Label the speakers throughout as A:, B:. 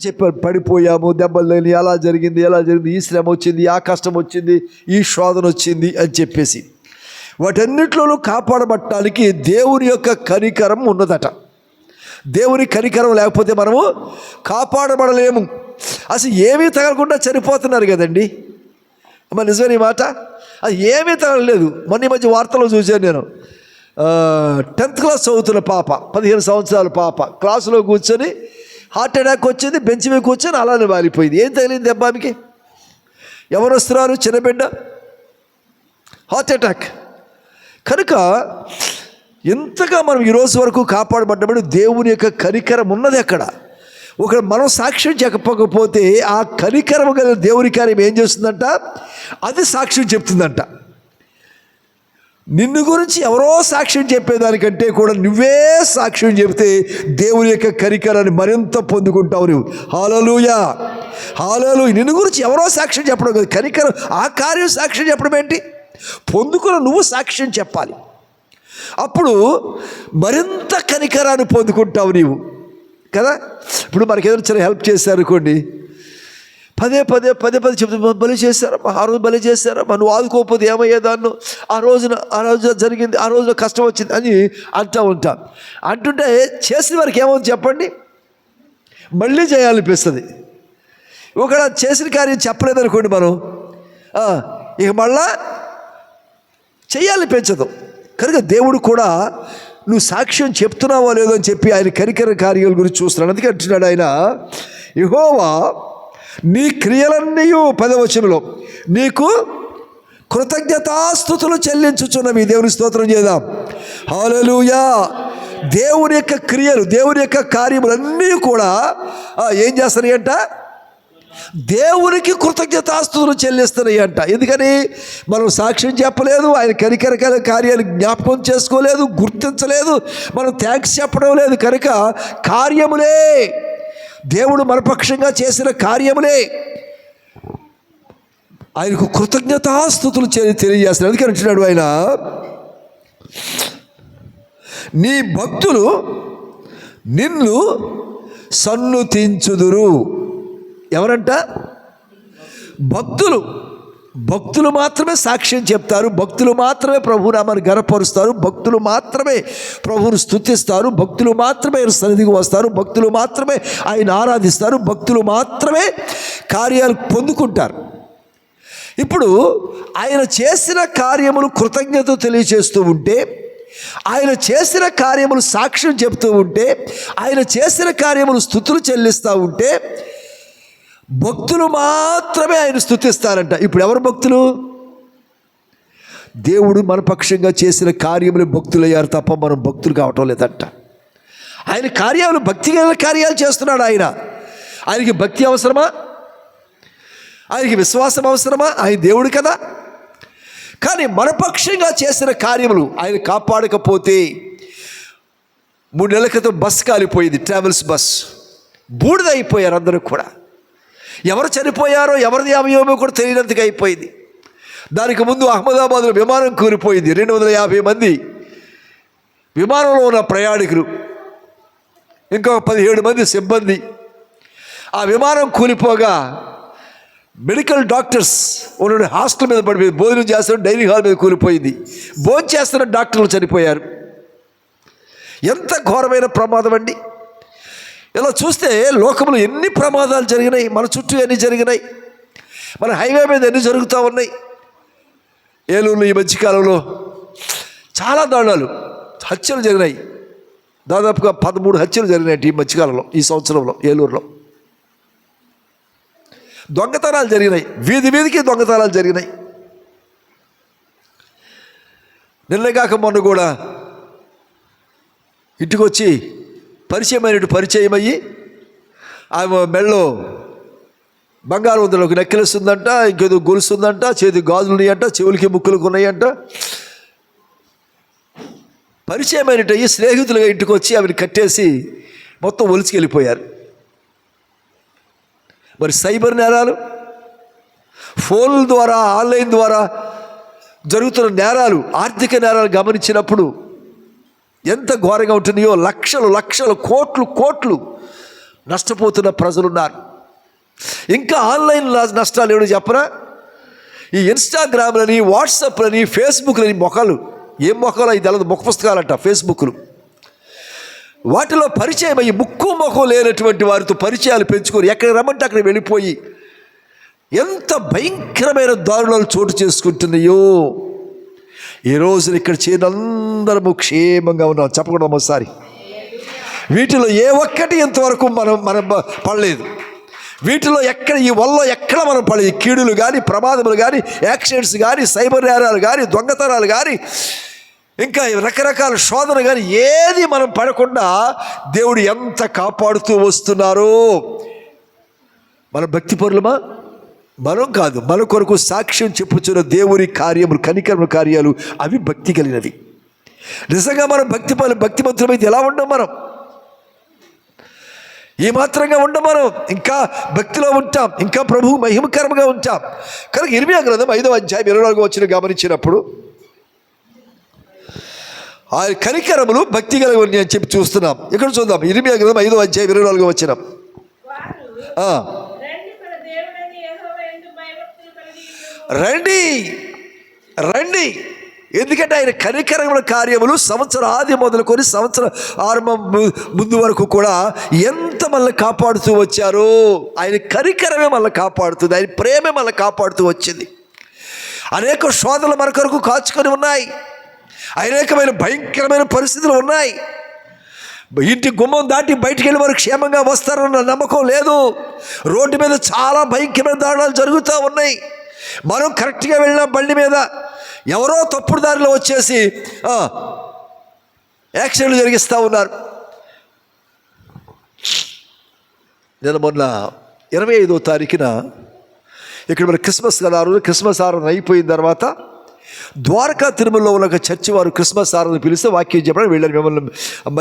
A: చెప్పారు, పడిపోయాము, దెబ్బలు లేని, అలా జరిగింది, ఈ శ్రమ వచ్చింది, ఆ కష్టం వచ్చింది, ఈ శోధన వచ్చింది అని చెప్పేసి వాటన్నిటిలోనూ కాపాడబట్టడానికి దేవుని యొక్క కనికరం ఉన్నదట. దేవుని కనికరం లేకపోతే మనము కాపాడబడలేము. అసలు ఏమీ తగలకుండా చనిపోతున్నారు కదండి. అమ్మ నిజమే ఈ మాట. అది ఏమీ తగలలేదు. మొన్న మధ్య వార్తలో చూశాను నేను. 10th క్లాస్ చదువుతున్న పాప, 15 సంవత్సరాల పాప క్లాసులో కూర్చొని హార్ట్ అటాక్ వచ్చింది, బెంచ్ మీద కూర్చొని అలానే వాలిపోయింది. ఏం తగిలింది దెబ్బానికి? ఎవరు వస్తున్నారు? చిన్న బిడ్డ, హార్ట్ అటాక్. కనుక ఎంతగా మనం ఈరోజు వరకు కాపాడబడ్డప్పుడు దేవుని యొక్క కనికరం ఉన్నది. అక్కడ ఒక మనం సాక్ష్యం చెప్పకపోతే ఆ కనికరం గల దేవుని కార్యం ఏం చేస్తుందంట? అది సాక్ష్యం చెప్తుందంట. నిన్ను గురించి ఎవరో సాక్ష్యం చెప్పేదానికంటే కూడా నువ్వే సాక్ష్యం చెప్తే దేవుని యొక్క కనికరాన్ని మరింత పొందుకుంటావు నువ్వు. హల్లెలూయా, హల్లెలూయా. నిన్ను గురించి ఎవరో సాక్ష్యం చెప్పడం కాదు, కనికరం ఆ కార్యం సాక్ష్యం చెప్పడం ఏంటి? పొందుకున్న నువ్వు సాక్ష్యం చెప్పాలి. అప్పుడు మరింత కనికరాన్ని పొందుకుంటావు నీవు కదా. ఇప్పుడు మనకి ఏదైనా చిన్న హెల్ప్ చేశారు అనుకోండి, పదే చెప్తే బలి చేశారమ్మా, ఆ రోజు బలి చేశారమ్మా, నువ్వు ఆదుకోకపోతే ఏమయ్యేదాన్ని, ఆ రోజు జరిగింది, ఆ రోజున కష్టం వచ్చింది అని అంటూ ఉంటాం. అంటుంటే చేసిన వారికి ఏమవుతుంది చెప్పండి? మళ్ళీ చేయాలనిపిస్తుంది. ఒకవేళ చేసిన కార్యం చెప్పలేదనుకోండి మనం, ఇక మళ్ళా చెయ్యాలనిపించదు. కనుక దేవుడు కూడా నువ్వు సాక్ష్యం చెప్తున్నావో లేదో అని చెప్పి ఆయన కనికర కార్యాల గురించి చూస్తున్నాడు. అందుకే అంటున్నాడు ఆయన, యెహోవా నీ క్రియలన్నీ 10వ వచనంలో నీకు కృతజ్ఞతాస్తుతులు చెల్లించుచున్నవి. దేవుని స్తోత్రం చేద్దాం. హల్లెలూయా. దేవుని యొక్క క్రియలు, దేవుని యొక్క కార్యములన్నీ కూడా ఏం చేస్తున్నాయి అంట? దేవునికి కృతజ్ఞతాస్తుతులు చెల్లిస్తున్నాయి అంట. ఎందుకని? మనం సాక్ష్యం చెప్పలేదు, ఆయన కనికర కార్యాలు జ్ఞాపకం చేసుకోలేదు, గుర్తించలేదు, మనం థ్యాంక్స్ చెప్పడం లేదు. కనుక కార్యములే, దేవుడు మనపక్షంగా చేసిన కార్యములే ఆయనకు కృతజ్ఞతాస్తుతులు తెలియజేస్తున్నాడు. అందుకని అంటున్నాడు ఆయన, నీ భక్తులు నిన్ను సన్నుతించుదురు. ఎవరంట? భక్తులు మాత్రమే సాక్ష్యం చెప్తారు, భక్తులు మాత్రమే ప్రభునామాన్ని గనపరుస్తారు, భక్తులు మాత్రమే ప్రభువును స్తుతిస్తారు, భక్తులు మాత్రమే ఆయన సన్నిధికి వస్తారు, భక్తులు మాత్రమే ఆయన ఆరాధిస్తారు, భక్తులు మాత్రమే కార్యాలు పొందుకుంటారు. ఇప్పుడు ఆయన చేసిన కార్యములు కృతజ్ఞత తెలియజేస్తూ ఉంటే, ఆయన చేసిన కార్యములు సాక్ష్యం చెప్తూ ఉంటే, ఆయన చేసిన కార్యములు స్తుతులు చెల్లిస్తూ ఉంటే భక్తులు మాత్రమే ఆయన స్తుతిస్తారంట. ఇప్పుడు ఎవరు భక్తులు? దేవుడు మన పక్షంగా చేసిన కార్యములు భక్తులయ్యారు తప్ప మనం భక్తులు కావటం లేదంట. ఆయన కార్యాలు, భక్తి కార్యాలు చేస్తున్నాడు ఆయన. ఆయనకి భక్తి అవసరమా? ఆయనకి విశ్వాసం అవసరమా? ఆయన దేవుడు కదా. కానీ మన పక్షంగా చేసిన కార్యములు ఆయన కాపాడకపోతే, 3 నెలల క్రితం బస్ కాలిపోయింది, ట్రావెల్స్ బస్. బూడిద అయిపోయారు అందరూ కూడా. ఎవరు చనిపోయారో, ఎవరిది అవయవమో కూడా తెలియనంతగా అయిపోయింది. దానికి ముందు అహ్మదాబాద్లో విమానం కూలిపోయింది. 250 మంది విమానంలో ఉన్న ప్రయాణికులు, ఇంకొక 17 మంది సిబ్బంది. ఆ విమానం కూలిపోగా మెడికల్ డాక్టర్స్ ఉన్న హాస్టల్ మీద పడిపోయింది. భోజనం చేస్తున్న డైనింగ్ హాల్ మీద కూలిపోయింది. భోజనం చేస్తున్న డాక్టర్లు చనిపోయారు. ఎంత ఘోరమైన ప్రమాదం అండి. ఇలా చూస్తే లోకంలో ఎన్ని ప్రమాదాలు జరిగినాయి, మన చుట్టూ ఎన్ని జరిగినాయి, మన హైవే మీద ఎన్ని జరుగుతూ ఉన్నాయి. ఏలూరులో ఈ మధ్యకాలంలో చాలా దారుణాలు, హత్యలు జరిగినాయి. దాదాపుగా 13 హత్యలు జరిగినాయి ఈ మధ్యకాలంలో, ఈ సంవత్సరంలో ఏలూరులో. దొంగతనాలు జరిగినాయి, వీధికి దొంగతనాలు జరిగినాయి. నిన్నగాక మొన్న కూడా ఇంటికి వచ్చి పరిచయం అయ్యి ఆమె మెళ్ళో బంగారం ఉందని ఒక నెక్లెస్ ఉందంట, ఇంకేదో గొలుస్తుందంట, చేతి గాజులు ఉన్నాయంట, చెవులకి ముక్కులకు ఉన్నాయంట. పరిచయమైనట్టయి స్నేహితులుగా ఇంటికి వచ్చి ఆమెను కట్టేసి మొత్తం ఒలిచికెళ్ళిపోయారు. మరి సైబర్ నేరాలు, ఫోన్ల ద్వారా, ఆన్లైన్ ద్వారా జరుగుతున్న నేరాలు, ఆర్థిక నేరాలు గమనించినప్పుడు ఎంత ఘోరంగా ఉంటున్నాయో. లక్షలు కోట్లు నష్టపోతున్న ప్రజలున్నారు. ఇంకా ఆన్లైన్ నష్టాలు ఏమిటో చెప్పరా? ఈ ఇన్స్టాగ్రామ్లని, వాట్సాప్లని, ఫేస్బుక్లని మొక్కలు, ఏం మొక్కలు అవి తెలదు, ముఖ పుస్తకాలంట ఫేస్బుక్లు. వాటిలో పరిచయం అయ్యి ముక్కు ముఖం లేనటువంటి వారితో పరిచయాలు పెంచుకొని ఎక్కడ రమ్మంటే అక్కడ వెళ్ళిపోయి ఎంత భయంకరమైన దారుణాలు చోటు చేసుకుంటున్నాయో. ఈ రోజున ఇక్కడ చేరినందరము క్షేమంగా ఉన్నాం. చెప్పకుండా ఒకసారి వీటిలో ఏ ఒక్కటి ఇంతవరకు మనం పడలేదు. వీటిలో ఎక్కడ, ఈ వల్ల ఎక్కడ మనం పడలేదు. కీడులు కానీ, ప్రమాదములు కానీ, యాక్సిడెంట్స్ కానీ, సైబర్ నేరాలు కానీ, దొంగతనాలు కానీ, ఇంకా రకరకాల శోధన కానీ ఏది మనం పడకుండా దేవుడు ఎంత కాపాడుతూ వస్తున్నారో. మన భక్తి పరులమా? మనం కాదు. మన కొరకు సాక్ష్యం చెప్పుచున్న దేవుని కార్యములు, కనికరముల కార్యాలు అవి భక్తి కలిగినవి. నిజంగా మనం భక్తిమంతులమైతే ఎలా ఉండం? మనం ఈ మాత్రంగా ఉండం. మనం ఇంకా భక్తిలో ఉంటాం, ఇంకా ప్రభువు మహిమకరంగా ఉంటాం. కనుక ఇర్మియా గ్రంథం 5వ అధ్యాయం 24వ వచనం గమనించినప్పుడు ఆ కనికరములు భక్తి కలిగి అని చెప్పి చూస్తున్నాం. ఇక్కడ చూద్దాం. ఇర్మియా గ్రంథం 5వ అధ్యాయం 24వ వచనం. రండి రండి, ఎందుకంటే ఆయన కనికరముల కార్యములు సంవత్సరం ఆది మొదలుకొని సంవత్సరం ఆరంభం ముందు వరకు కూడా ఎంత మనల్ని కాపాడుతూ వచ్చారో. ఆయన కనికరమే మనల్ని కాపాడుతుంది, ఆయన ప్రేమే మనల్ని కాపాడుతూ వచ్చింది. అనేక శోధనలు మన కొరకు కాచుకొని ఉన్నాయి, అనేకమైన భయంకరమైన పరిస్థితులు ఉన్నాయి. ఇంటి గుమ్మం దాటి బయటికి వెళ్ళి వారు క్షేమంగా వస్తారన్న నమ్మకం లేదు. రోడ్డు మీద చాలా భయంకరమైన దారుణాలు జరుగుతూ ఉన్నాయి. మనం కరెక్ట్గా వెళ్ళిన బండి మీద ఎవరో తప్పుడు దారిలో వచ్చేసి యాక్సిడెంట్లు జరిగిస్తూ ఉన్నారు. నేను మొన్న 25వ తారీఖున ఇక్కడ మన క్రిస్మస్ కదా, క్రిస్మస్ ఆరాధన అయిపోయిన తర్వాత ద్వారకా తిరుమలలో ఉన్న ఒక చర్చి వారు క్రిస్మస్ ఆరాధన పిలిస్తే వాక్యం చెప్పడానికి వెళ్ళాను. మిమ్మల్ని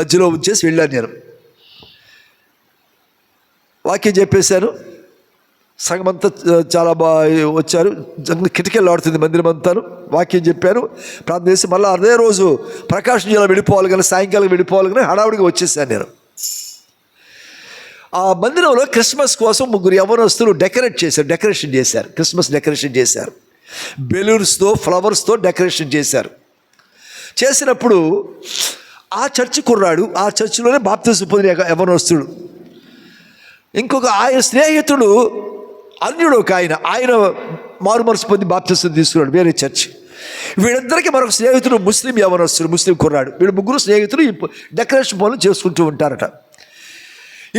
A: మధ్యలో ఉంచేసి వెళ్ళాను. నేను వాక్యం చెప్పేశాను. సంఘం అంతా చాలా బాగా వచ్చారు. కిటికీలు ఆడుతుంది మందిరం అంతాను. వాక్యం చెప్పాను, ప్రార్థన చేసి మళ్ళీ అదే రోజు ప్రకాశం జిల్లా వెళ్ళిపోవాలి కానీ, సాయంకాలం వెళ్ళిపోవాలి కానీ హడావుడిగా వచ్చేసాను నేను. ఆ మందిరంలో క్రిస్మస్ కోసం 3 యవ్వనస్తులు డెకరేషన్ చేశారు. క్రిస్మస్ డెకరేషన్ చేశారు. బెలూన్స్తో, ఫ్లవర్స్తో డెకరేషన్ చేశారు. చేసినప్పుడు ఆ చర్చి కుర్రాడు, ఆ చర్చిలోనే బాప్తిజం పొందిన యవ్వనస్తుడు, ఇంకొక ఆయన స్నేహితుడు అన్యుడు ఒక ఆయన మారు మనసు పొంది బాప్తిజం తీసుకున్నాడు వేరే చర్చి. వీళ్ళిద్దరికీ మరొక స్నేహితుడు ముస్లిం యవ్వనస్తుడు, ముస్లిం కుర్రాడు. వీళ్ళు 3 స్నేహితులు ఈ డెకరేషన్ పనులు చేసుకుంటూ ఉంటారట.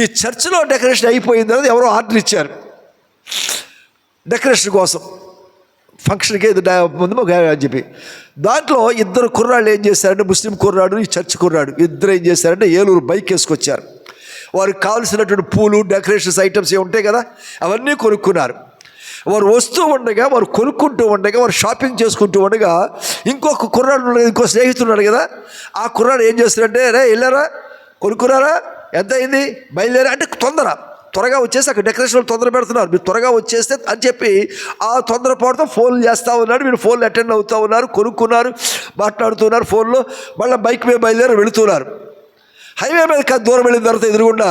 A: ఈ చర్చిలో డెకరేషన్ అయిపోయిన తర్వాత ఎవరో ఆర్డర్ ఇచ్చారు డెకరేషన్ కోసం, ఫంక్షన్కి ముందు అని చెప్పి. దాంట్లో 2 కుర్రాళ్ళు ఏం చేశారంటే, ముస్లిం కుర్రాడు, ఈ చర్చి కుర్రాడు, ఇద్దరు ఏం చేశారంటే ఏలూరు బైక్ వేసుకొచ్చారు. వారికి కావాల్సినటువంటి పూలు, డెకరేషన్స్ ఐటమ్స్ ఏ ఉంటాయి కదా, అవన్నీ కొనుక్కున్నారు. వారు వస్తూ ఉండగా, వారు కొనుక్కుంటూ ఉండగా, వారు షాపింగ్ చేసుకుంటూ ఉండగా ఇంకొక కుర్రాడు, ఇంకో స్నేహితుడు కదా, ఆ కుర్రాడు ఏం చేస్తారంటే, రే వెళ్ళారా, కొనుక్కున్నారా, ఎంత అయింది, బయలుదేరా అంటే త్వరగా వచ్చేసి అక్కడ డెకరేషన్ తొందర పెడుతున్నారు, మీరు త్వరగా వచ్చేస్తే అని చెప్పి ఆ తొందరపాటుతో ఫోన్లు చేస్తూ ఉన్నాడు. వీళ్ళు ఫోన్లు అటెండ్ అవుతూ ఉన్నారు, కొనుక్కున్నారు, మాట్లాడుతున్నారు ఫోన్లో. మళ్ళీ బైక్ మీద బయలుదేరి వెళుతున్నారు. హైవే మీద దూరం వెళ్ళిన తర్వాత ఎదురుగుండా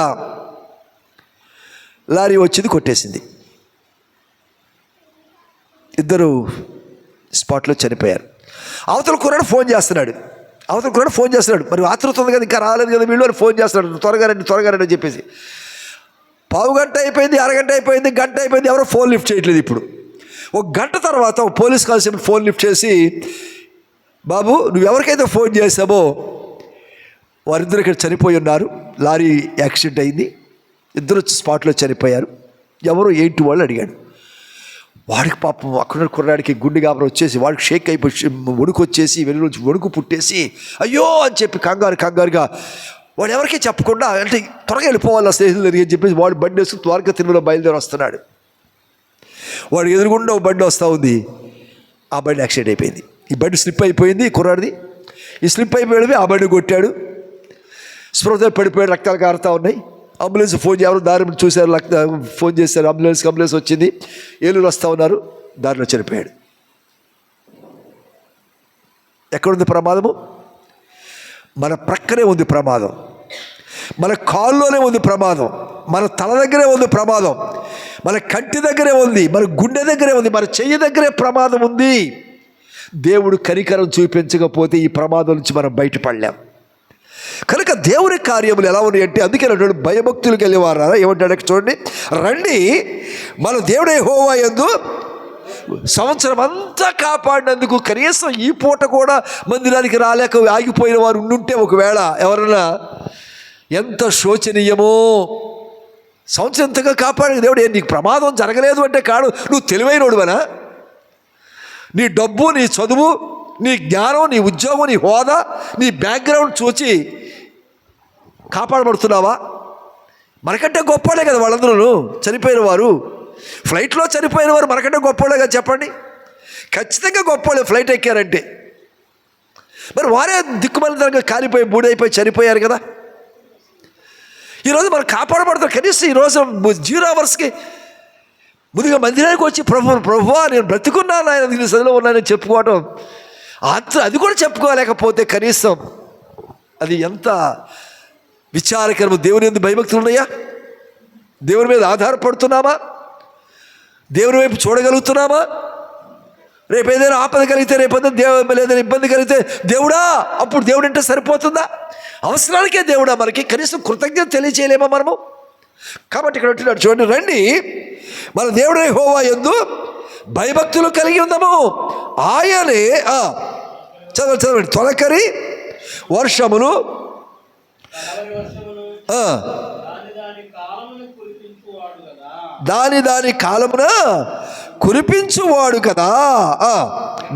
A: లారీ వచ్చింది, కొట్టేసింది. 2 స్పాట్లో చనిపోయారు. అవతల కుర్రాడు ఫోన్ చేస్తున్నాడు. మరి ఆతృత ఉంది కదా, ఇంకా రాలేదు కదా వీళ్ళు అని ఫోన్ చేస్తున్నాడు. త్వరగా రండి అని చెప్పేసి. పావు గంట అయిపోయింది, అరగంట అయిపోయింది, గంట అయిపోయింది, ఎవరో ఫోన్ లిఫ్ట్ చేయట్లేదు. ఇప్పుడు 1 గంట తర్వాత ఒక పోలీస్ కానిస్టేబుల్ ఫోన్ లిఫ్ట్ చేసి, బాబు నువ్వు ఎవరికైతే ఫోన్ చేసావో వారిద్దరు ఇక్కడ చనిపోయి ఉన్నారు, లారీ యాక్సిడెంట్ అయింది, 2 స్పాట్లో చనిపోయారు, ఎవరు ఏంటి వాళ్ళు అడిగాడు. వాడికి పాపం అక్కడ కుర్రాడికి గుండె గాబరా వచ్చేసి, వాడికి షేక్ అయిపోయి వణుకు వచ్చేసి, వెలుగులోంచి వణుకు పుట్టేసి అయ్యో అని చెప్పి కంగారుగా వాడు ఎవరికీ చెప్పకుండా, అంటే త్వరగా వెళ్ళిపోవాలి స్నేహితులు అని చెప్పేసి వాడు బండి వేసుకుని ద్వారకా తిరుమల బయలుదేరి వస్తున్నాడు. వాడు ఎదురుగుండా ఒక బండి వస్తూ ఉంది. ఆ బండి యాక్సిడెంట్ అయిపోయింది. ఈ బండి స్లిప్ అయిపోయింది కుర్రాడిది. ఈ స్లిప్ అయిపోయి ఆ బండి కొట్టాడు. స్పృహతో పడిపోయాడు, రక్తాలు కారుతూ ఉన్నాయి. అంబులెన్స్ ఫోన్ చేయాలి, దారి చూశారు, ఫోన్ చేశారు, అంబులెన్స్ వచ్చింది. ఏలూరు వస్తూ ఉన్నారు, దారిలో చనిపోయాడు. ఎక్కడుంది ప్రమాదము? మన ప్రక్కనే ఉంది ప్రమాదం. మన కాల్లోనే ఉంది ప్రమాదం, మన తల దగ్గరే ఉంది ప్రమాదం, మన కంటి దగ్గరే ఉంది, మన గుండె దగ్గరే ఉంది, మన చెయ్యి దగ్గరే ప్రమాదం ఉంది. దేవుడు కనికరం చూపించకపోతే ఈ ప్రమాదం నుంచి మనం బయటపడలేం. కనుక దేవుని కార్యములు ఎలా ఉన్నాయంటే, అందుకే అన్నాడు భయభక్తులకు వెళ్ళేవారా ఏమంటాడు చూడండి, రండి మన దేవుడు యెహోవా యందు సంవత్సరం అంతా కాపాడినందుకు కనీసం ఈ పూట కూడా మందిరానికి రాలేక ఆగిపోయిన వారు ఉండుంటే ఒకవేళ ఎవరన్నా, ఎంత శోచనీయమో. సంవత్సరం ఎంతగా కాపాడిన దేవుడు నీకు ప్రమాదం జరగలేదు అంటే కాడు, నువ్వు తెలివైనోడువనా? నీ డబ్బు, నీ చదువు, నీ జ్ఞానం, నీ ఉద్యోగం, నీ హోదా, నీ బ్యాక్గ్రౌండ్ చూచి కాపాడబడుతున్నావా? మనకంటే గొప్పవాళ్ళే కదా వాళ్ళందరూ చనిపోయిన వారు. ఫ్లైట్లో చనిపోయిన వారు మనకంటే గొప్పవాళ్ళే కదా చెప్పండి. ఖచ్చితంగా గొప్పవాళ్ళే ఫ్లైట్ ఎక్కారంటే. మరి వారే దిక్కుమలితనంగా కాలిపోయి బూడైపోయి చనిపోయారు కదా. ఈరోజు మనం కాపాడబడతాం. కనీసం ఈరోజు 0 అవర్స్కి ముందుగా మందిరానికి వచ్చి ప్రభువా నేను బ్రతికున్నాను, ఆయన దీని సదిలో ఉన్నానని చెప్పుకోవటం, అది కూడా చెప్పుకోలేకపోతే కనీసం అది ఎంత విచారకరము. దేవుని యందు భయభక్తులు ఉన్నాయా? దేవుని మీద ఆధారపడుతున్నామా? దేవుని వైపు చూడగలుగుతున్నామా? రేపు ఏదైనా ఆపద కలిగితే, రేపొద్దున ఏదైనా ఇబ్బంది కలిగితే దేవుడా, అప్పుడు దేవుడు అంటే సరిపోతుందా? అవసరానికే దేవుడా మనకి కనీసం కృతజ్ఞత తెలియచేయలేమా మనము? కాబట్టి ఇక్కడ అంటున్నాడు చూడండి, రండి మన దేవుడు యెహోవా యందు భయభక్తులు కలిగి ఉందాము. ఆయనే చదవండి, తొలకరి వర్షమును దాని కాలమున కురిపించువాడు కదా.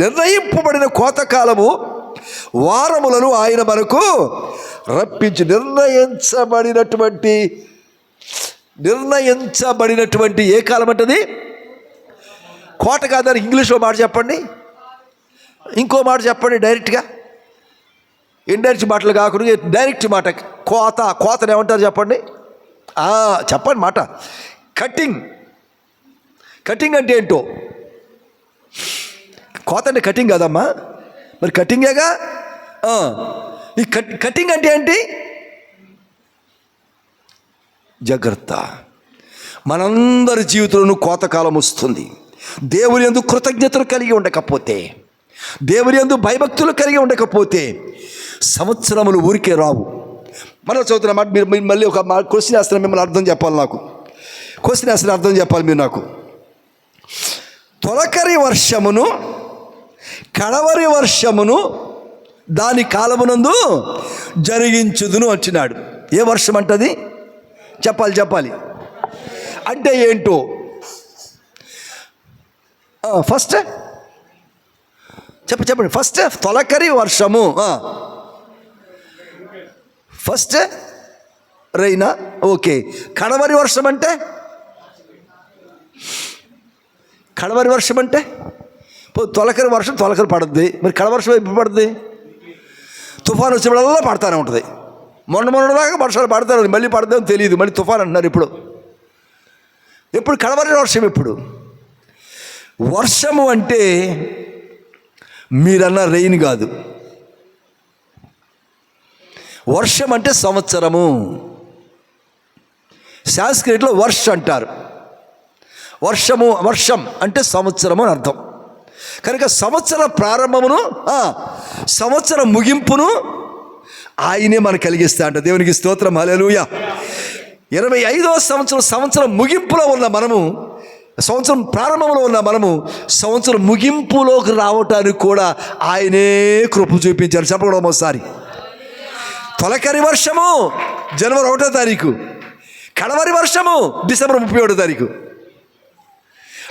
A: నిర్ణయింపబడిన కోతకాలము వారములను ఆయన మనకు రప్పించు. నిర్ణయించబడినటువంటి ఏ కాలం అంటది? కోట కాదని ఇంగ్లీష్లో మాట చెప్పండి, ఇంకో మాట చెప్పండి డైరెక్ట్గా. ఇండైరెక్ట్ మాటలు కాకుండా డైరెక్ట్ మాట. కోతను ఏమంటారు చెప్పండి? చెప్పండి మాట. కటింగ్ అంటే ఏంటో? కోత అంటే కటింగ్ కాదమ్మా, మరి కటింగేగా. ఈ కటింగ్ అంటే ఏంటి? జాగ్రత్త. మనందరి జీవితంలోనూ కోతకాలం వస్తుంది. దేవుని యందు కృతజ్ఞతలు కలిగి ఉండకపోతే, దేవుని యందు భయభక్తులు కలిగి ఉండకపోతే సంవత్సరములు ఊరికే రావు. మనం చదువుతున్న మాట మీరు మళ్ళీ ఒక క్వశ్చన్ వేస్తున్నా, మిమ్మల్ని అర్థం చెప్పాలి. నాకు క్వశ్చన్ వేస్తున్న అర్థం చెప్పాలి మీరు నాకు. తొలకరి వర్షమును కడవరి వర్షమును దాని కాలమునందు జరిగించుదును వచ్చినాడు. ఏ వర్షం అంటది? చెప్పాలి అంటే ఏంటో ఫస్ట్ చెప్పండి. ఫస్ట్ తొలకరి వర్షము, ఫస్ట్ రైనా, ఓకే. కడవరి వర్షం అంటే తొలకరి వర్షం పడుద్ది. మరి కడవర్షం ఎప్పుడు పడుద్ది? తుఫాను వచ్చినప్పుడల్లా పడతానే ఉంటుంది. మొన్నదాకా వర్షాలు పడతారు, మళ్ళీ పడతామో తెలియదు, మళ్ళీ తుఫాన్ అంటున్నారు. ఎప్పుడు కడవరి వర్షం ఎప్పుడు? వర్షము అంటే మీరన్న రెయిన్ కాదు. వర్షం అంటే సంవత్సరము. సాంస్క్రిట్లో వర్ష అంటారు. వర్షం అంటే సంవత్సరము అని అర్థం. కనుక సంవత్సర ప్రారంభమును సంవత్సర ముగింపును ఆయనే మనకు కలిగిస్తా అంట. దేవునికి స్తోత్రం, హల్లెలూయా. 25వ సంవత్సరం ముగింపులో ఉన్న మనము, సంవత్సరం ప్రారంభంలో ఉన్న మనము సంవత్సరం ముగింపులోకి రావటానికి కూడా ఆయనే కృప చూపించారు. చెప్పడం ఒకసారి. తొలకరి వర్షము జనవరి 1వ తారీఖు, కడవరి వర్షము డిసెంబర్ 31వ తారీఖు.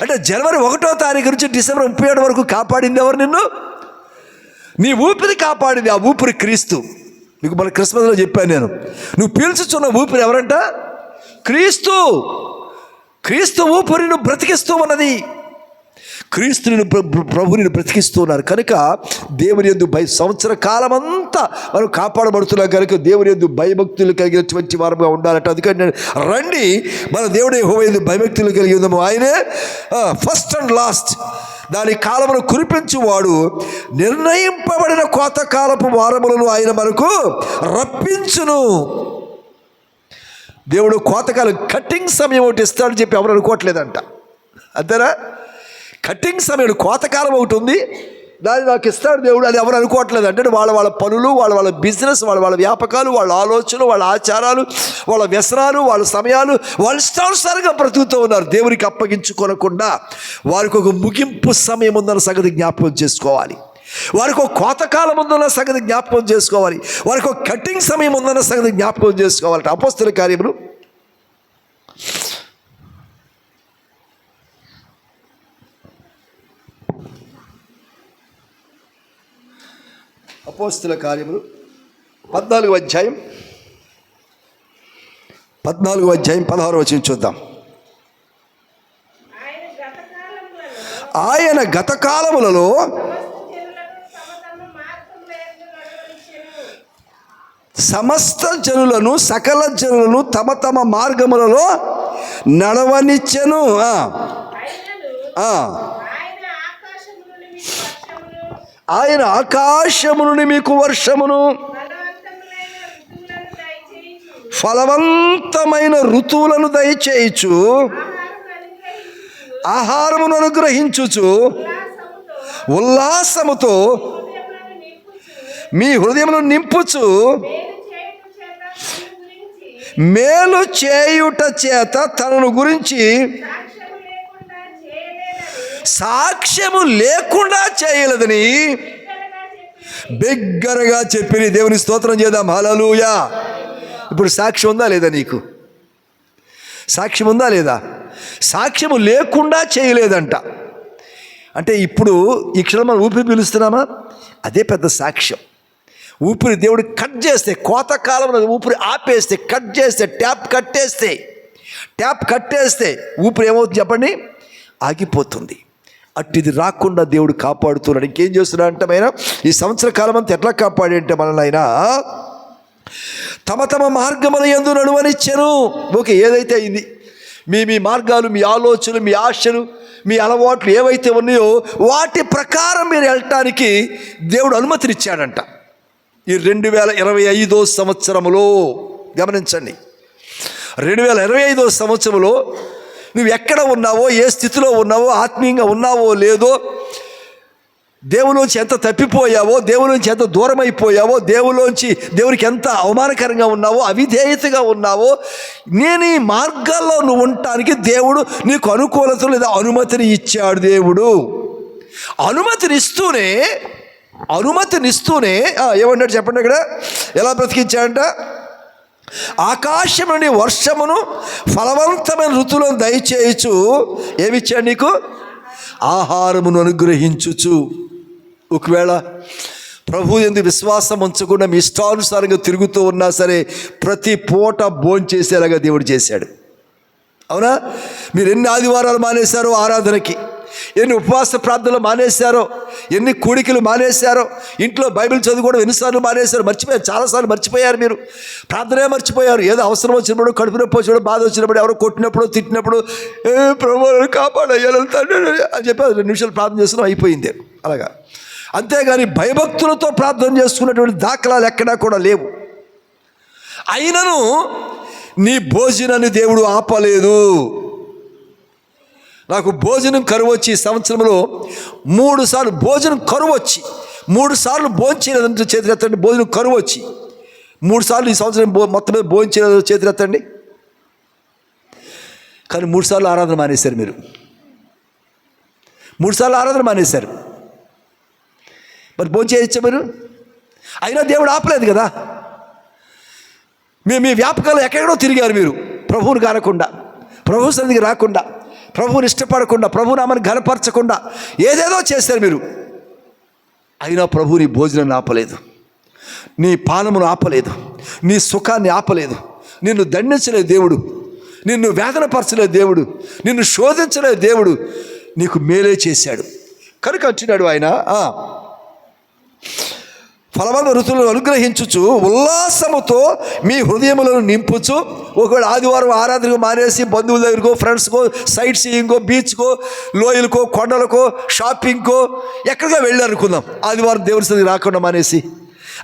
A: అంటే జనవరి 1వ తారీఖు నుంచి డిసెంబర్ 31 వరకు కాపాడింది ఎవరు? నిన్ను. నీ ఊపిరి కాపాడింది. ఆ ఊపిరి క్రీస్తు. మీకు మన క్రిస్మస్లో చెప్పాను నేను. నువ్వు పీల్చుచున్న ఊపిరి ఎవరంట? క్రీస్తు. క్రీస్తు ఊపిరిని బ్రతికిస్తూ ఉన్నది. క్రీస్తుని ప్రభుని బ్రతికిస్తూ ఉన్నారు. కనుక దేవుని యందు సంవత్సర కాలం అంతా మనం కాపాడబడుతున్నాం. కనుక దేవుని యందు భయభక్తులు కలిగినటువంటి వారంగా ఉండాలంట. అందుకని రండి మన దేవుడు యెహోవా యందు భయభక్తులు కలిగి ఉందాము. ఆయనే ఫస్ట్ అండ్ లాస్ట్ దాని కాలమును కురిపించువాడు. నిర్ణయింపబడిన కోత కాలపు వారములను ఆయన మనకు రప్పించును. దేవుడు కోతకాలం కటింగ్ సమయం ఒకటి ఇస్తాడని చెప్పి ఎవరు అనుకోవట్లేదంట. అంతేనా? కటింగ్ సమయం, కోతకాలం ఒకటి ఉంది, దాన్ని నాకు ఇస్తాడు దేవుడు, అది ఎవరు అనుకోవట్లేదు. అంటే వాళ్ళ పనులు, వాళ్ళ బిజినెస్, వాళ్ళ వ్యాపకాలు, వాళ్ళ ఆలోచనలు, వాళ్ళ ఆచారాలు, వాళ్ళ వ్యసనాలు, వాళ్ళ సమయాలు, వాళ్ళ ఇష్టానుసారంగా బ్రతుకుతూ ఉన్నారు. దేవునికి అప్పగించుకోనకుండా వారికి ఒక ముగింపు సమయం ఉందన్న సంగతి జ్ఞాపకం చేసుకోవాలి. వారికి ఒక కోతకాలం ఉందన్న సంగతి జ్ఞాపకం చేసుకోవాలి. వారికి ఒక కటింగ్ సమయం ఉందన్న సంగతి జ్ఞాపకం చేసుకోవాలి. అపోస్తలుల కార్యములు 14వ అధ్యాయం 16వ వచనం చూద్దాం. ఆయన గత కాలములలో సమస్త జనులను, సకల జనులను తమ తమ మార్గములలో నడవనిచ్చెను. ఆయన ఆకాశము నుండి మీకు వర్షమును, ఫలవంతమైన ఋతువులను దయచేయుచు, ఆహారమును అనుగ్రహించుచు, ఉల్లాసముతో మీ హృదయమును నింపుచు, మేలు చేయుట చేత తనను గురించి సాక్ష్యము లేకుండా చేయలేదని బిగ్గరగా చెప్పి దేవుని స్తోత్రం చేద్దాం. హల్లెలూయా. ఇప్పుడు సాక్ష్యం ఉందా లేదా? నీకు సాక్ష్యం ఉందా లేదా? సాక్ష్యము లేకుండా చేయలేదంట. అంటే ఇప్పుడు ఈ క్షణం మనం ఊపిరి పీలుస్తున్నామా? అదే పెద్ద సాక్ష్యం. ఊపిరి దేవుడు కట్ చేస్తే, కోతకాలంలో ఊపిరి ఆపేస్తే, కట్ చేస్తే, ట్యాప్ కట్టేస్తే ఊపిరి ఏమవుతుంది చెప్పండి? ఆగిపోతుంది. అట్టిది రాకుండా దేవుడు కాపాడుతున్నాడు. ఇంకేం చేస్తున్నాడు అంటే ఆయన ఈ సంవత్సర కాలం అంతా ఎట్లా కాపాడి అంటే మనల్ని ఆయన తమ తమ మార్గముల యందు నడువనిచ్చెను. ఓకే, ఏదైతే అయింది, మీ మార్గాలు, మీ ఆలోచనలు, మీ ఆశలు, మీ అలవాట్లు ఏవైతే ఉన్నాయో వాటి ప్రకారం మీరు వెళ్ళటానికి దేవుడు అనుమతినిచ్చాడంట. ఈ 2025 సంవత్సరములో గమనించండి, 2025 సంవత్సరంలో నువ్వు ఎక్కడ ఉన్నావో, ఏ స్థితిలో ఉన్నావో, ఆత్మీయంగా ఉన్నావో లేదో, దేవులోంచి ఎంత తప్పిపోయావో, దేవులోంచి ఎంత దూరం అయిపోయావో, దేవునికి ఎంత అవమానకరంగా ఉన్నావో, అవిధేయతగా ఉన్నావో, నేను ఈ మార్గాల్లో నువ్వు ఉండటానికి దేవుడు నీకు అనుకూలత లేదా అనుమతిని ఇచ్చాడు. దేవుడు అనుమతినిస్తూనే ఏమన్నాడు చెప్పండి అక్కడ? ఎలా బ్రతికించాడంట? ఆకాశం నుండి వర్షమును, ఫలవంతమైన ఋతువులను దయచేయచ్చు. ఏమిచ్చాడు నీకు? ఆహారమును అనుగ్రహించుచు. ఒకవేళ ప్రభు యందు విశ్వాసం ఉంచకుండా మీ ఇష్టానుసారంగా తిరుగుతూ ఉన్నా సరే ప్రతి పూట భోంచేసేలాగా దేవుడు చేశాడు. అవునా? మీరు ఎన్ని ఆదివారాలు మానేశారో ఆరాధనకి, ఎన్ని ఉపవాస ప్రార్థనలు మానేశారో, ఎన్ని కూడికలు మానేశారో, ఇంట్లో బైబిల్ చదువుకోవడం ఎన్నిసార్లు మానేశారో, మర్చిపోయారు. చాలాసార్లు మర్చిపోయారు. మీరు ప్రార్థనే మర్చిపోయారు. ఏదో అవసరం వచ్చినప్పుడు, కడుపు నొప్పి వచ్చినప్పుడు, బాధ వచ్చినప్పుడు, ఎవరో కొట్టినప్పుడు, తిట్టినప్పుడు ప్రభువును కాపాడయ్యాలి అని చెప్పి 2 నిమిషాలు ప్రార్థన చేస్తున్నాం, అయిపోయింది అలాగా. అంతేగాని భయభక్తులతో ప్రార్థన చేసుకున్నటువంటి దాఖలాలు ఎక్కడా కూడా లేవు. అయినను నీ భోజనాన్ని దేవుడు ఆపలేదు. నాకు భోజనం కరువు వచ్చి ఈ సంవత్సరంలో 3 సార్లు భోజనం కరువు వచ్చి 3 సార్లు భోంచేయలేదంటే చేతులెత్తండి. భోజనం కరువు వచ్చి 3 సార్లు ఈ సంవత్సరం మొత్తం మీద భోంచేయలేదు చేతులెత్తండి. కానీ 3 సార్లు ఆరాధన మానేశారు. మీరు 3 సార్లు ఆరాధన మానేశారు. మరి భోంచేయచ్చా మీరు? అయినా దేవుడు ఆపలేదు కదా. మీ వ్యాపకాలు ఎక్కడెక్కడో తిరిగారు. మీరు ప్రభువుని కానకుండా, ప్రభు సన్నిధికి రాకుండా, ప్రభువుని ఇష్టపడకుండా, ప్రభునామాన్ని ఘనపరచకుండా ఏదేదో చేశారు మీరు. అయినా ప్రభు నీ భోజనాన్ని ఆపలేదు, నీ పానమును ఆపలేదు, నీ సుఖాన్ని ఆపలేదు, నిన్ను దండించలేదు దేవుడు, నిన్ను వేదనపరచలేదు దేవుడు, నిన్ను శోధించలేదు దేవుడు, నీకు మేలే చేశాడు. కనుక అంటున్నాడు ఆయన, ఫలవంత ఋతువులను అనుగ్రహించుచు, ఉల్లాసముతో మీ హృదయములను నింపుచు. ఒకవేళ ఆదివారం ఆరాధనకు మానేసి బంధువుల దగ్గరకో, ఫ్రెండ్స్కో, సైట్ సీయింగ్కో, బీచ్కో, లోయలకో, కొండలకో, షాపింగ్కో ఎక్కడికో వెళ్ళారు అనుకుందాం. ఆదివారం దేవుని సన్నిధికి రాకుండా మానేసి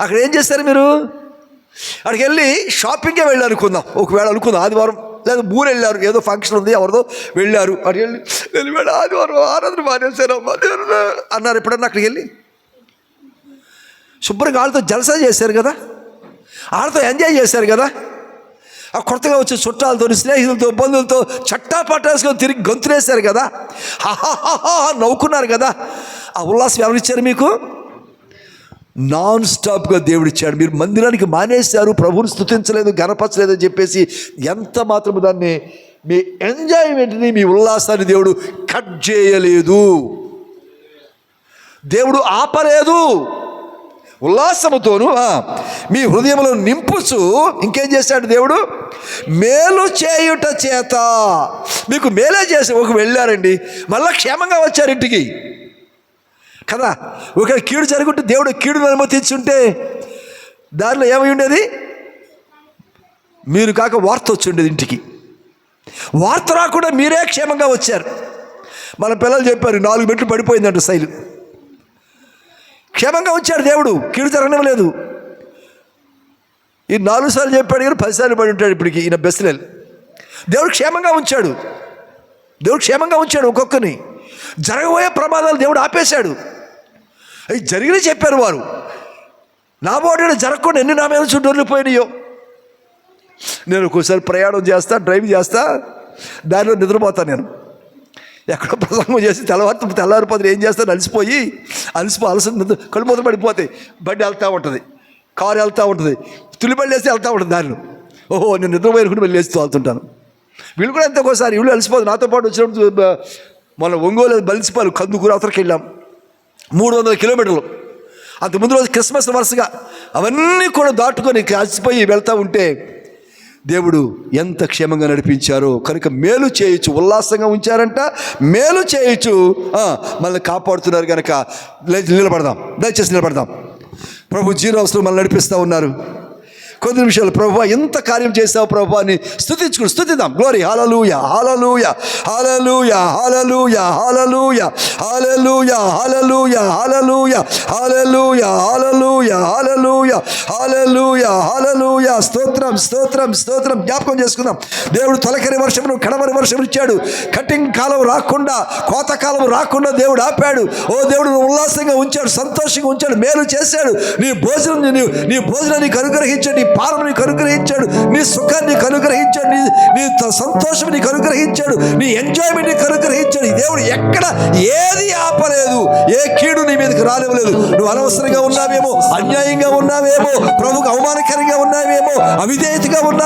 A: అక్కడ ఏం చేస్తారు మీరు? అక్కడికి వెళ్ళి షాపింగ్కే వెళ్ళి అనుకుందాం, ఒకవేళ అనుకుందాం ఆదివారం లేదా ఊరు వెళ్ళారు, ఏదో ఫంక్షన్ ఉంది ఎవరిదో వెళ్ళారు, అక్కడికి వెళ్ళి ఆదివారం ఆరాధన మానేశారమ్మా అన్నారు. ఎప్పుడన్నా అక్కడికి వెళ్ళి శుభ్రంగా వాళ్ళతో జలసా చేశారు కదా, వాళ్ళతో ఎంజాయ్ చేశారు కదా, ఆ కొత్తగా వచ్చే చుట్టాలతో స్నేహితులతో బంధువులతో చట్టా పట్టాసుకొని తిరిగి గొంతులేశారు కదా, హాహాహా నవ్వుకున్నారు కదా. ఆ ఉల్లాసం ఎవరిచ్చారు మీకు? నాన్ స్టాప్గా దేవుడిచ్చాడు. మీరు మందిరానికి మానేశారు, ప్రభువుని స్తుతించలేదు, గణపరచలేదు అని చెప్పేసి ఎంత మాత్రం దాన్ని మీ ఎంజాయ్మెంట్ని, మీ ఉల్లాసాన్ని దేవుడు కట్ చేయలేదు, దేవుడు ఆపలేదు. ఉల్లాసముతోను మీ హృదయంలో నింపుచు ఇంకేం చేశాడు దేవుడు? మేలు చేయుట చేత. మీకు మేలే చేసి ఒక వెళ్ళారండి, మళ్ళా క్షేమంగా వచ్చారు ఇంటికి కదా. ఒక కీడు జరుగుంటే దేవుడు కీడును అనుమతించుంటే దానిలో ఏమై ఉండేది? మీరు కాక వార్త వచ్చి ఉండేది ఇంటికి. వార్త రాకుండా మీరే క్షేమంగా వచ్చారు. మన పిల్లలు చెప్పారు 4 మెట్లు పడిపోయిందంట శైలు. క్షేమంగా వచ్చాడు దేవుడు, కీడు జరగడం లేదు. ఈ 4 సార్లు చెప్పాడు కానీ 10 సార్లు పడి ఉంటాడు ఇప్పటికి ఈయన బెస్లెల్. దేవుడు క్షేమంగా ఉంచాడు, దేవుడు క్షేమంగా ఉంచాడు. ఒక్కొక్కరిని జరగబోయే ప్రమాదాలు దేవుడు ఆపేశాడు. అవి జరిగిన చెప్పారు వారు. నా బోటి జరగకుండా ఎన్ని నా మీద చుట్టూరు పోయినాయో. నేను ఒక్కోసారి ప్రయాణం చేస్తా, డ్రైవ్ చేస్తా, దారిలో నిద్రపోతాను. నేను ఎక్కడో ప్రసంగం చేసి తెల్లవారిపోతే ఏం చేస్తాను, అలసిన కళ్ళు మూత పడిపోతాయి. బండి వెళ్తూ ఉంటుంది, కారు వెళ్తూ ఉంటుంది, తులిబడి వేసి వెళ్తూ ఉంటుంది దారిలో. ఓహో నేను నిద్రపోయినప్పుడు మళ్ళీ లేచి తోలుతుంటాను. వీళ్ళు కూడా ఎంత ఒకసారి వీళ్ళు అలసిపోదు. నాతో పాటు వచ్చినప్పుడు మన ఒంగోలు బలిసిపాలు కందుకూరు అవతలకి వెళ్ళాం, 300 కిలోమీటర్లు. అంతకుముందు రోజు క్రిస్మస్ వరుసగా అవన్నీ కూడా దాటుకొని అలసిపోయి వెళ్తూ ఉంటే దేవుడు ఎంత క్షేమంగా నడిపించారో. కనుక మేలు చేయొచ్చు, ఉల్లాసంగా ఉంచారంట, మేలు చేయొచ్చు, మనల్ని కాపాడుతున్నారు. కనుక నిలబడదాం, దయచేసి నిలబడదాం. ప్రభు జీరోస్లో మనల్ని నడిపిస్తూ ఉన్నారు. కొద్ది నిమిషాలు ప్రభువా ఎంత కార్యం చేసావు ప్రభువా అని స్తుతిద్దాం. గ్లోరీ, హల్లెలూయా హల్లెలూయా హల్లెలూయా హల్లెలూయా హల్లెలూయా హల్లెలూయా హల్లెలూయా హల్లెలూయా హల్లెలూయా హల్లెలూయా హల్లెలూయా హల్లెలూయా హల్లెలూయా. స్తోత్రం స్తోత్రం స్తోత్రం. జ్ఞాపకం చేసుకుందాం. దేవుడు తొలకరి వర్షమును కడవరి వర్షం ఇచ్చాడు. కటింగ్ కాలం రాకుండా, కోతకాలం రాకుండా దేవుడు ఆపాడు. ఓ దేవుడు ఉల్లాసంగా ఉంచాడు, సంతోషంగా ఉంచాడు, మేలు చేశాడు. నీ భోజనం నీకు అనుగ్రహించాడు, నీ పాలన నీకు అనుగ్రహించాడు, నీ సుఖాన్ని నీకు అనుగ్రహించాడు, నీ సంతోషం నీకు అనుగ్రహించాడు, నీ ఎంజాయ్మెంట్ నీకు అనుగ్రహించాడు. దేవుడు ఎక్కడ ఏది ఆపలేదు, ఏ కీడు నీ మీదకి రానివ్వలేదు. నువ్వు అనవసరంగా ఉన్నావేమో, అన్యాయంగా ఉన్నావేమో, ప్రభువుకు అవమానకరంగా ఉన్నావేమో, అవిధేయతగా ఉన్నావేమో,